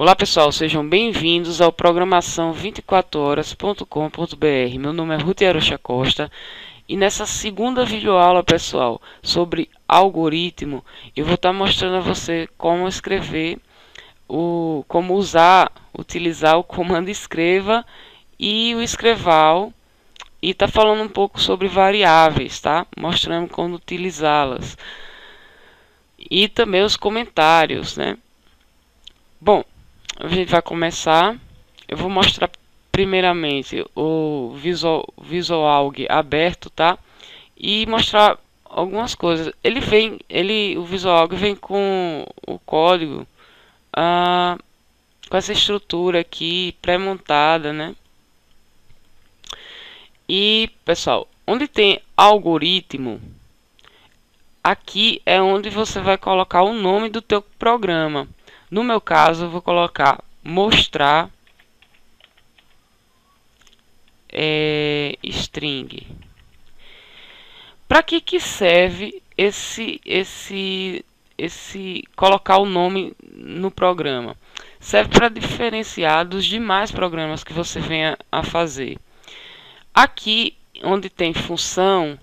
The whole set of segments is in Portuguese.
Olá pessoal, sejam bem-vindos ao programação24horas.com.br. Meu nome é Ruth Arocha Costa e nessa segunda videoaula, pessoal, sobre algoritmo, eu vou estar mostrando a você como escrever, como utilizar o comando escreva e o escreval, e tá falando um pouco sobre variáveis, tá? Mostrando como utilizá-las e também os comentários, né? Bom, a gente vai começar. Eu vou mostrar primeiramente o VisualAlg aberto, tá? E mostrar algumas coisas. O VisualAlg vem com o código, com essa estrutura aqui pré-montada, né? E pessoal, onde tem algoritmo, aqui é onde você vai colocar o nome do teu programa. No meu caso, eu vou colocar mostrar string. Para que serve esse colocar o nome no programa? Serve para diferenciar dos demais programas que você venha a fazer. Aqui onde tem função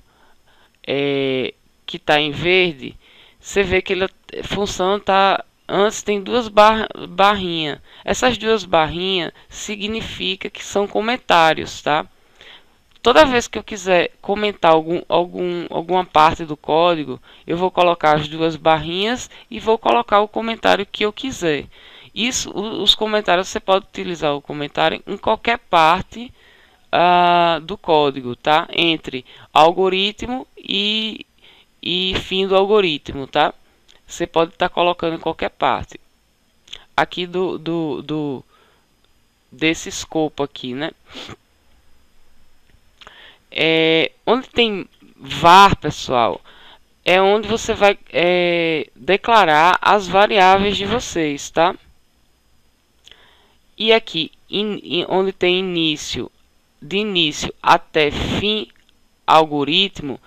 que está em verde, você vê que a função está antes, tem duas barrinhas. Essas duas barrinhas significa que são comentários, tá? Toda vez que eu quiser comentar alguma parte do código, eu vou colocar as duas barrinhas e vou colocar o comentário que eu quiser. Os comentários, você pode utilizar o comentário em qualquer parte do código, tá? Entre algoritmo e fim do algoritmo, tá? Você pode estar colocando em qualquer parte aqui desse escopo aqui, né? Onde tem var, pessoal, é onde você vai declarar as variáveis de vocês, tá? E aqui onde tem início, de início até fim algoritmo,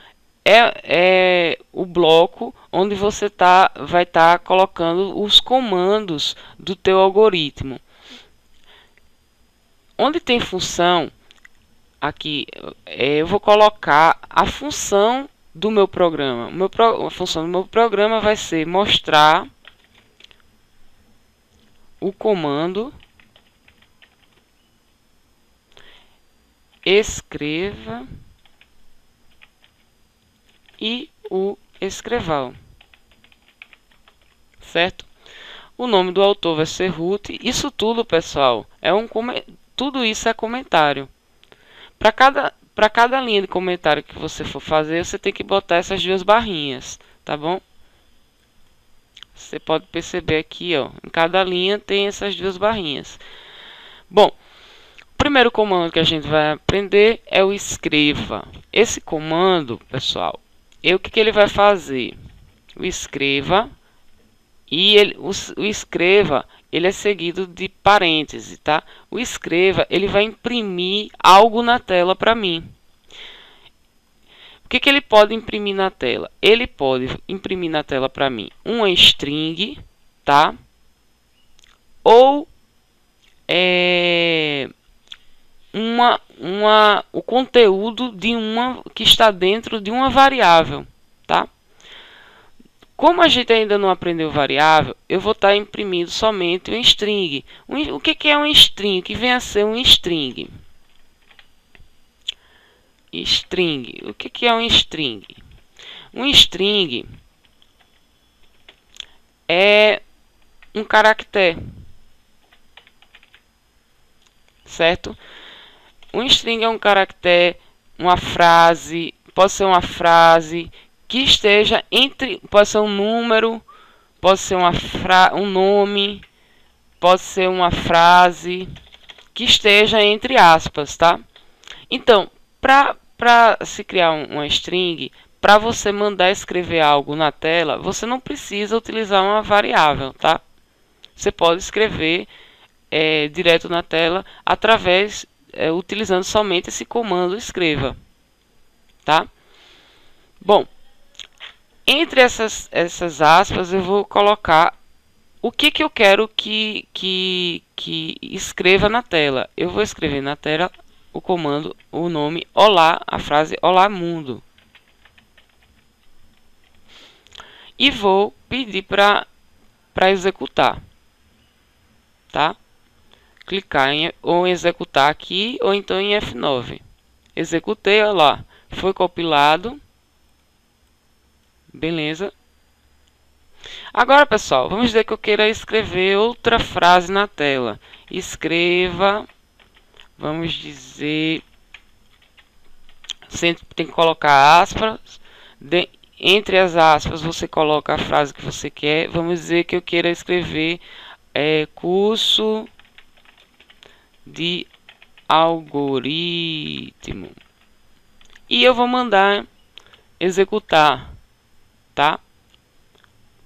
é o bloco onde você vai estar colocando os comandos do teu algoritmo. Onde tem função, aqui eu vou colocar a função do meu programa. A função do meu programa vai ser mostrar o comando escreva e o escreval, certo? O nome do autor vai ser Ruth. Isso tudo, pessoal, tudo isso é comentário. Para cada linha de comentário que você for fazer, você tem que botar essas duas barrinhas, tá bom? Você pode perceber aqui, ó, em cada linha tem essas duas barrinhas. Bom, o primeiro comando que a gente vai aprender é o escreva. Esse comando, pessoal, o que ele vai fazer? O escreva, e o escreva, ele é seguido de parêntese, tá? O escreva, ele vai imprimir algo na tela para mim. O que ele pode imprimir na tela? Ele pode imprimir na tela para mim uma string, tá? Ou o conteúdo de que está dentro de uma variável, tá? Como a gente ainda não aprendeu variável, eu vou estar imprimindo somente um string. O que é um string? O que vem a ser um string? String. O que é um string? Um string é um caractere, certo? Um string é um caractere, uma frase, pode ser uma frase que esteja pode ser um número, pode ser um nome, pode ser uma frase que esteja entre aspas, tá? Então, para se criar uma string, para você mandar escrever algo na tela, você não precisa utilizar uma variável, tá? Você pode escrever direto na tela através utilizando somente esse comando escreva, tá? Bom, entre essas aspas eu vou colocar o que eu quero que escreva na tela? Eu vou escrever na tela o comando, o nome olá, a frase olá mundo. E vou pedir para executar, tá? Clicar em ou executar aqui ou então em F9. Executei, olha lá, foi compilado. Beleza. Agora, pessoal, vamos dizer que eu queira escrever outra frase na tela. Escreva, vamos dizer, sempre tem que colocar aspas. Entre as aspas, você coloca a frase que você quer. Vamos dizer que eu queira escrever curso de algoritmo. E eu vou mandar executar, tá?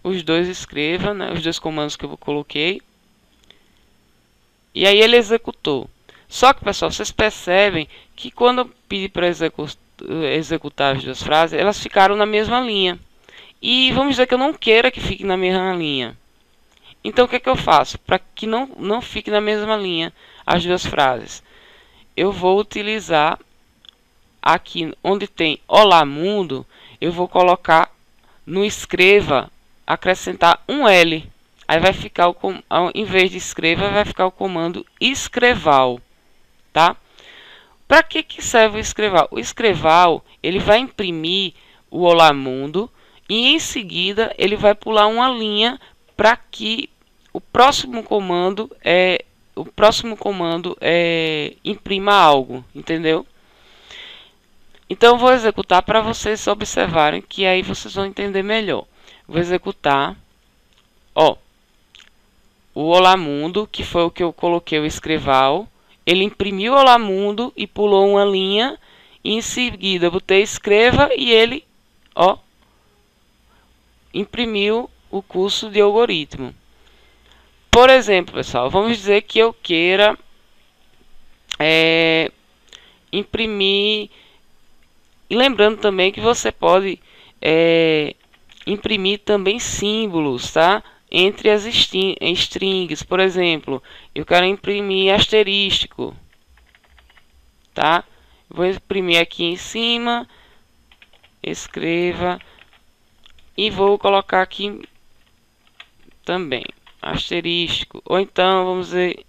Os dois escreva, né? Os dois comandos que eu coloquei. E aí ele executou. Só que, pessoal, vocês percebem que quando eu pedi para executar as duas frases, elas ficaram na mesma linha. E vamos dizer que eu não queira que fique na mesma linha. Então o que é que eu faço? Para que não fique na mesma linha as duas frases. Eu vou utilizar aqui onde tem olá mundo, eu vou colocar no escreva, acrescentar um L. Aí vai ficar em vez de escreva, vai ficar o comando escreval, tá? Para que serve o escreval? O escreval, ele vai imprimir o olá mundo e em seguida ele vai pular uma linha para que o próximo comando imprima algo, entendeu? Então eu vou executar para vocês observarem, que aí vocês vão entender melhor. Vou executar, ó, o olá mundo, que foi o que eu coloquei o escreval. Ele imprimiu o olá mundo e pulou uma linha. E em seguida eu botei escreva e ele, ó, imprimiu o curso de algoritmo. Por exemplo, pessoal, vamos dizer que eu queira imprimir. E lembrando também que você pode imprimir também símbolos, tá? Entre as strings, por exemplo, eu quero imprimir asterístico, tá? Vou imprimir aqui em cima, escreva e vou colocar aqui também asterístico, ou então vamos dizer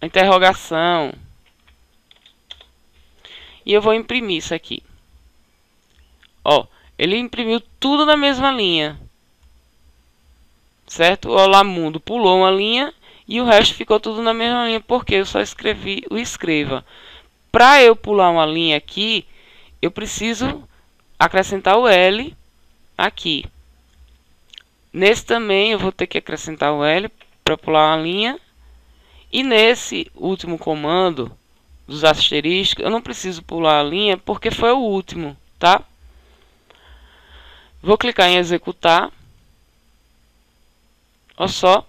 interrogação. E eu vou imprimir isso aqui. Ó, ele imprimiu tudo na mesma linha. Certo? O olá mundo pulou uma linha e o resto ficou tudo na mesma linha, porque eu só escrevi o escreva. Para eu pular uma linha aqui, eu preciso acrescentar o L aqui. Nesse também eu vou ter que acrescentar o L para pular uma linha. E nesse último comando dos asterísticos, eu não preciso pular a linha porque foi o último, tá? Vou clicar em executar. Olha só.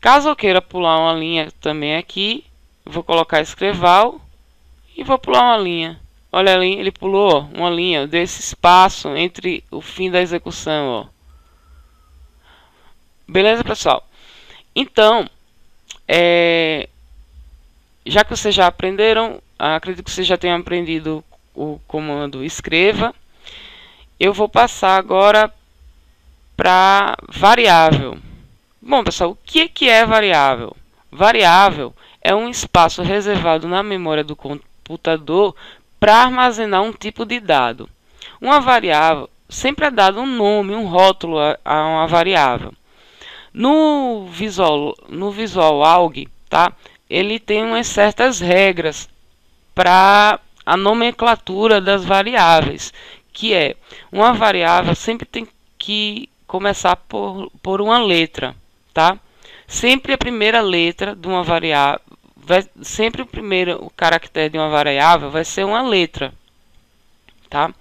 Caso eu queira pular uma linha também aqui, vou colocar escreval e vou pular uma linha. Olha ali, ele pulou uma linha, deu esse espaço entre o fim da execução, ó. Beleza, pessoal? Então, já que vocês já aprenderam, acredito que vocês já tenham aprendido o comando escreva. Eu vou passar agora para variável. Bom, pessoal, o que é variável? Variável é um espaço reservado na memória do computador para armazenar um tipo de dado. Uma variável sempre é dado um nome, um rótulo a uma variável. No Visual Alg, tá? Ele tem umas certas regras para a nomenclatura das variáveis, que é uma variável sempre tem que começar por uma letra, tá? Sempre a primeira letra de uma variável, sempre o caractere de uma variável vai ser uma letra, tá?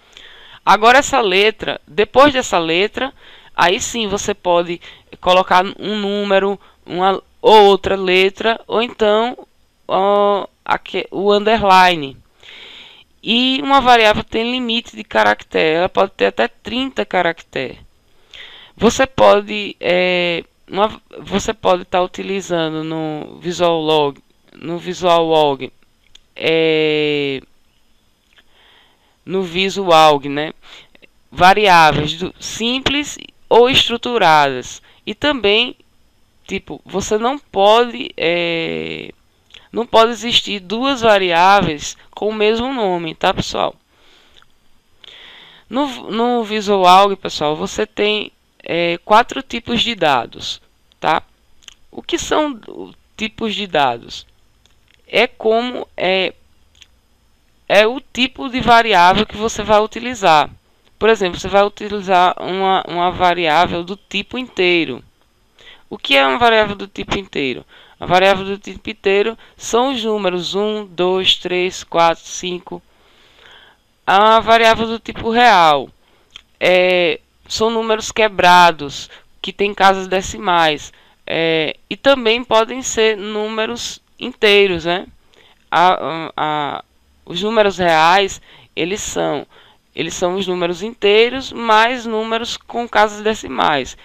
Agora essa letra, depois dessa letra, aí sim você pode colocar um número, uma outra letra, ou então o underline. E uma variável tem limite de caractere, ela pode ter até 30 caracteres. Você pode você pode estar utilizando no Visual Log, no Visualg, né? Variáveis simples ou estruturadas. E também, tipo, você não pode existir duas variáveis com o mesmo nome, tá, pessoal? No Visualg, pessoal, você tem 4 tipos de dados, tá? O que são tipos de dados? É o tipo de variável que você vai utilizar. Por exemplo, você vai utilizar uma variável do tipo inteiro. O que é uma variável do tipo inteiro? A variável do tipo inteiro são os números 1, 2, 3, 4, 5. A variável do tipo real são números quebrados, que têm casas decimais. E também podem ser números inteiros, né? Os números reais, eles são os números inteiros mais números com casas decimais.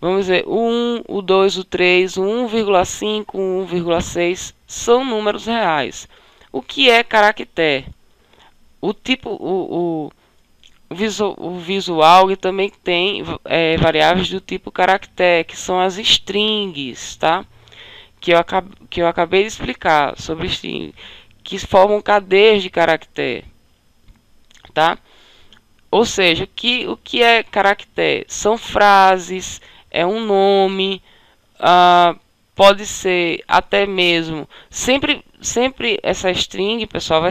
Vamos ver, o 1, o 2, o 3, o 1,5, o 1,6 são números reais. O que é caractere? O tipo, o Visualg também tem variáveis do tipo caractere, que são as strings, tá? Que eu acabei de explicar sobre string, que formam cadeias de caractere, tá? Ou seja, o que é caractere? São frases, é um nome, pode ser até mesmo sempre essa string, pessoal,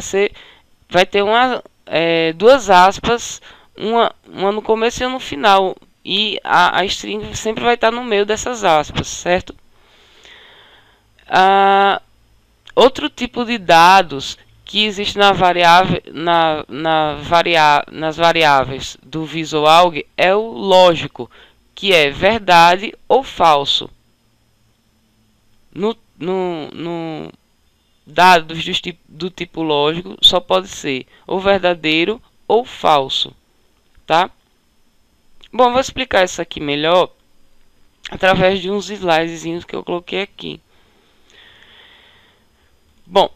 vai ter duas aspas, uma no começo e uma no final, e a string sempre vai estar no meio dessas aspas, certo? Outro tipo de dados que existe nas variáveis do Visualg é o lógico, que é verdade ou falso. No dados do tipo lógico só pode ser ou verdadeiro ou falso, tá? Bom, vou explicar isso aqui melhor através de uns slidezinhos que eu coloquei aqui. Bom,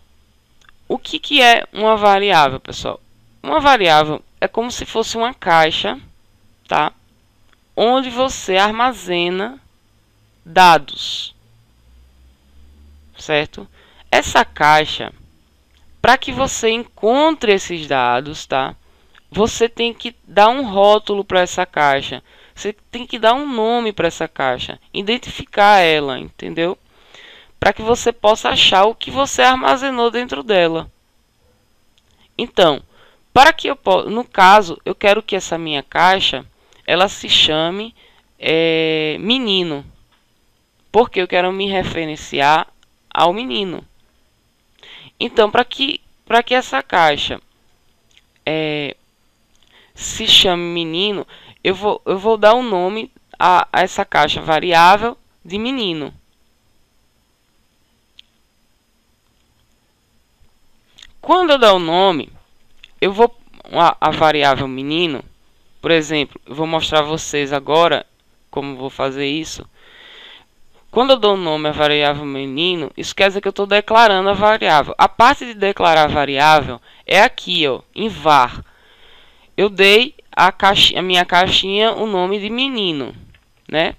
o que é uma variável, pessoal? Uma variável é como se fosse uma caixa, tá? Onde você armazena dados, certo? Essa caixa, para que você encontre esses dados, tá? Você tem que dar um rótulo para essa caixa. Você tem que dar um nome para essa caixa, identificar ela, entendeu? Para que você possa achar o que você armazenou dentro dela. Então, para que no caso, eu quero que essa minha caixa ela se chame menino, porque eu quero me referenciar ao menino. Então, para que essa caixa se chame menino, eu vou dar um nome a essa caixa variável de menino. Quando eu dar o nome, eu vou a variável menino, por exemplo, eu vou mostrar a vocês agora como vou fazer isso. Quando eu dou o nome à variável menino, isso quer dizer que eu estou declarando a variável. A parte de declarar a variável é aqui, ó, em var. Eu dei a minha caixinha o nome de menino, né?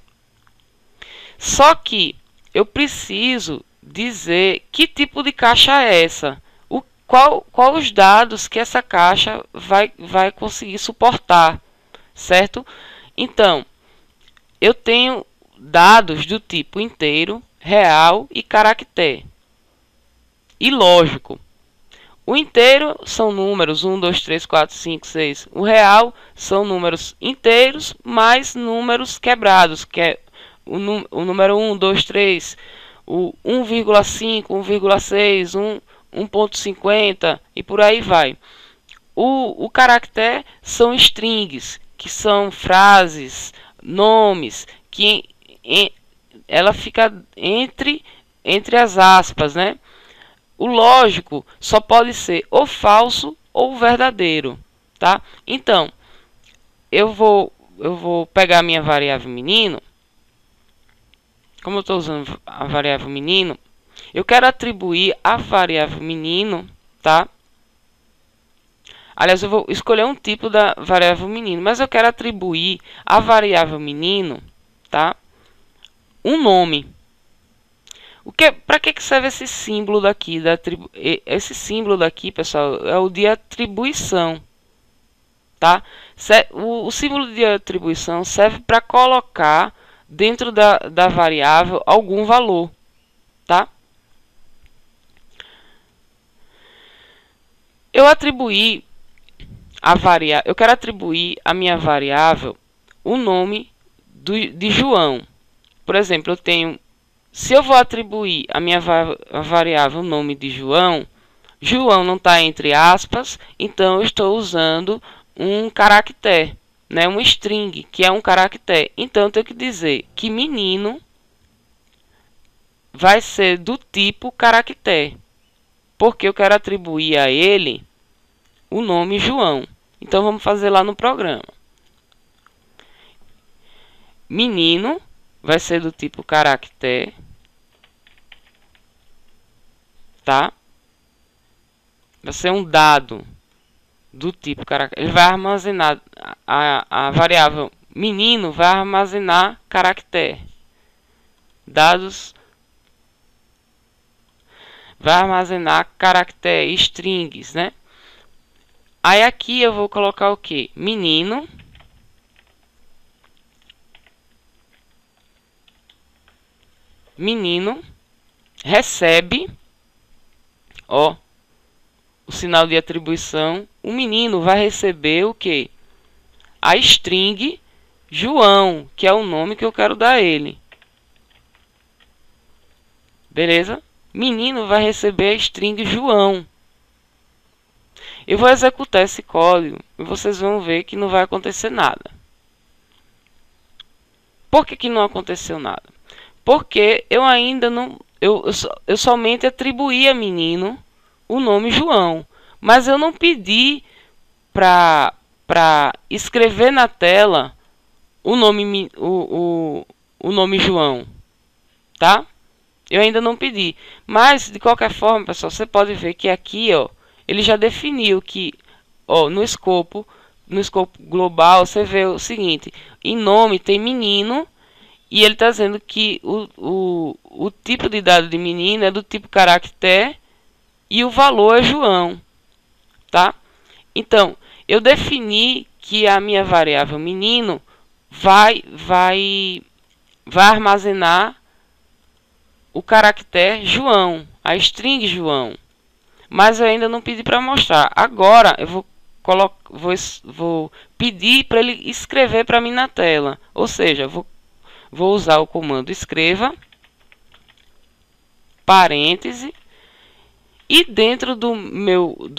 Só que eu preciso dizer que tipo de caixa é essa. Qual os dados que essa caixa vai conseguir suportar, certo? Então, eu tenho dados do tipo inteiro, real e caractere. E lógico. O inteiro são números 1, 2, 3, 4, 5, 6. O real são números inteiros mais números quebrados, que é o número 1, 2, 3, o 1,5, 1,6, 1,50 e por aí vai. O caractere são strings, que são frases, nomes, que ela fica entre as aspas, né? O lógico só pode ser ou falso ou verdadeiro, tá? Então, eu vou vou pegar a minha variável menino. Como eu estou usando a variável menino, eu quero atribuir a variável menino, tá? Aliás, eu vou escolher um tipo da variável menino, mas eu quero atribuir a variável menino, tá? Um nome. Para que serve esse símbolo daqui? Esse símbolo daqui, pessoal, é o de atribuição, tá? O símbolo de atribuição serve para colocar dentro da variável algum valor, tá? Eu quero atribuir a minha variável o nome de João. Por exemplo, se eu vou atribuir a minha variável o nome de João, João não está entre aspas, então eu estou usando um caractere, né, um string, que é um caractere. Então eu tenho que dizer que menino vai ser do tipo caractere, porque eu quero atribuir a ele o nome João. Então vamos fazer lá no programa. Menino vai ser do tipo caractere, tá? Vai ser um dado do tipo caractere. Ele vai armazenar a variável menino, vai armazenar caractere. Dados vai armazenar caractere, strings, né? Aí aqui eu vou colocar o que? Menino recebe, ó, o sinal de atribuição. O menino vai receber o que? A string João, que é o nome que eu quero dar a ele. Beleza? Menino vai receber a string João. Eu vou executar esse código e vocês vão ver que não vai acontecer nada. Por que não aconteceu nada? Porque eu ainda não... Eu somente atribuí a menino o nome João. Mas eu não pedi para escrever na tela o nome, o nome João. Tá? Eu ainda não pedi. Mas, de qualquer forma, pessoal, você pode ver que aqui, ó, ele já definiu que, ó, no escopo global, você vê o seguinte: em nome tem menino, e ele está dizendo que o tipo de dado de menino é do tipo caractere e o valor é João, tá? Então, eu defini que a minha variável menino vai armazenar o caractere João, a string João. Mas eu ainda não pedi para mostrar. Agora eu vou pedir para ele escrever para mim na tela. Ou seja, vou usar o comando escreva, parêntese, e dentro do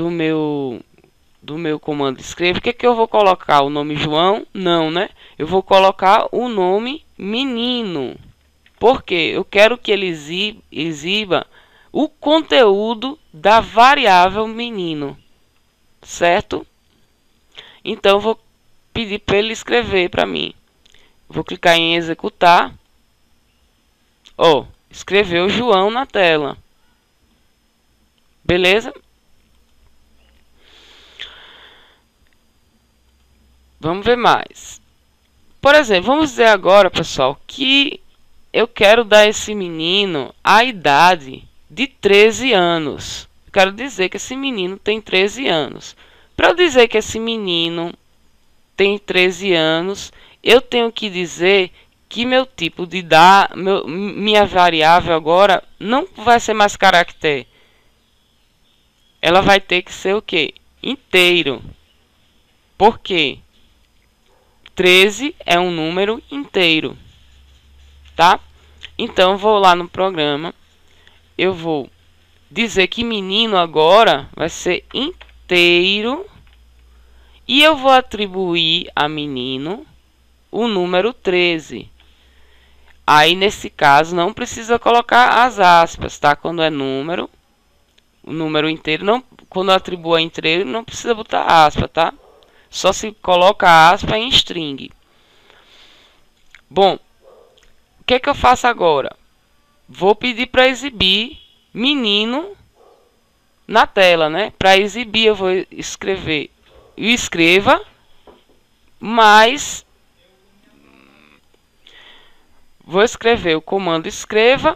meu comando escreva, o que é que eu vou colocar? O nome João? Não, né? Eu vou colocar o nome menino. Porque eu quero que ele exiba o conteúdo da variável menino, certo? Então, vou pedir para ele escrever para mim. Vou clicar em executar. Ó, escreveu João na tela. Beleza? Vamos ver mais. Por exemplo, vamos dizer agora, pessoal, que eu quero dar a esse menino a idade de 13 anos. Eu quero dizer que esse menino tem 13 anos. Para eu dizer que esse menino tem 13 anos, eu tenho que dizer que meu tipo de minha variável agora não vai ser mais caractere. Ela vai ter que ser o quê? Inteiro. Por quê? 13 é um número inteiro, tá? Então, vou lá no programa. Eu vou dizer que menino agora vai ser inteiro. E eu vou atribuir a menino o número 13. Aí, nesse caso, não precisa colocar as aspas, tá? Quando é número, o número inteiro, não, quando eu atribuo a inteiro, não precisa botar aspa, tá? Só se coloca aspa em string. Bom, o que é que eu faço agora? Vou pedir para exibir menino na tela, né? Para exibir, eu vou escrever o escreva, mas vou escrever o comando escreva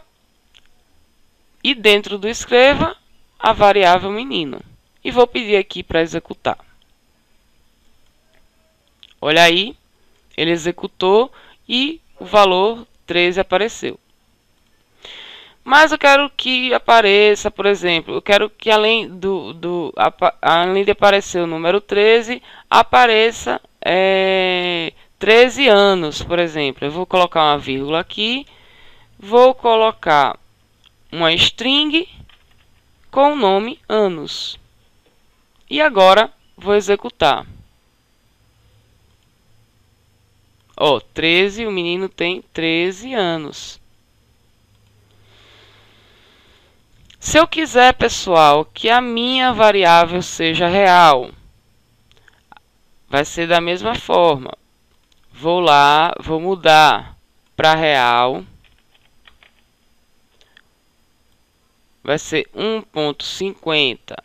e dentro do escreva a variável menino. E vou pedir aqui para executar. Olha aí, ele executou e o valor 13 apareceu. Mas eu quero que apareça, por exemplo, eu quero que além de aparecer o número 13, apareça 13 anos, por exemplo. Eu vou colocar uma vírgula aqui, vou colocar uma string com o nome anos. E agora vou executar. Ó, 13, o menino tem 13 anos. Se eu quiser, pessoal, que a minha variável seja real, vai ser da mesma forma. Vou lá, vou mudar para real. Vai ser 1.50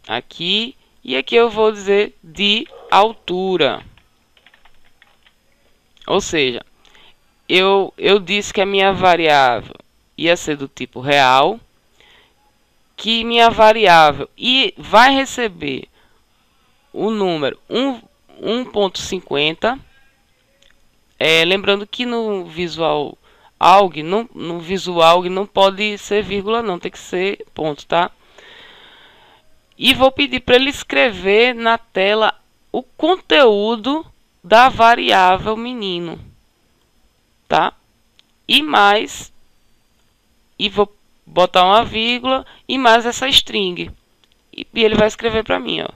aqui. E aqui eu vou dizer de altura. Ou seja, eu disse que a minha variável ia ser do tipo real, que minha variável vai receber o número 1.50. Lembrando que no Visual Alg não pode ser vírgula, não, tem que ser ponto, tá? E vou pedir para ele escrever na tela o conteúdo da variável menino, tá? E vou botar uma vírgula e mais essa string. E ele vai escrever para mim, ó,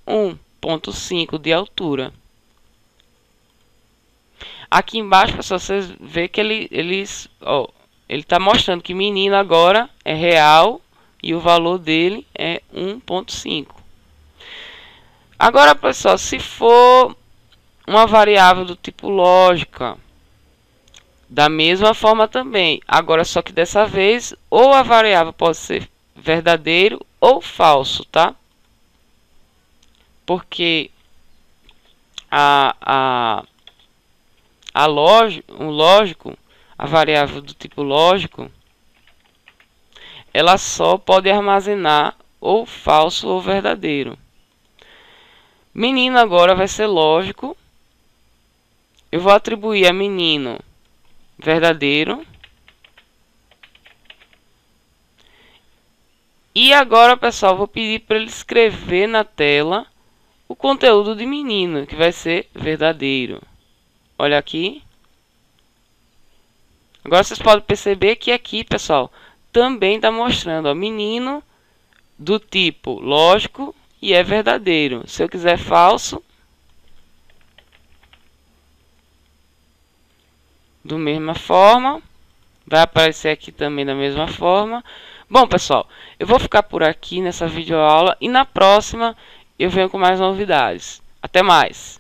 1.5 de altura. Aqui embaixo, pessoal, vocês vê que ele está mostrando que menino agora é real e o valor dele é 1.5. Agora, pessoal, se for uma variável do tipo lógica, da mesma forma também. Agora, só que dessa vez, ou a variável pode ser verdadeiro ou falso, tá? Porque a variável do tipo lógico, ela só pode armazenar ou falso ou verdadeiro. Menino agora vai ser lógico. Eu vou atribuir a menino verdadeiro. E agora, pessoal, vou pedir para ele escrever na tela o conteúdo de menino, que vai ser verdadeiro. Olha aqui. Agora vocês podem perceber que aqui, pessoal, também está mostrando, ó, menino do tipo lógico e é verdadeiro. Se eu quiser falso, da mesma forma, vai aparecer aqui também da mesma forma. Bom, pessoal, eu vou ficar por aqui nessa videoaula e na próxima eu venho com mais novidades. Até mais!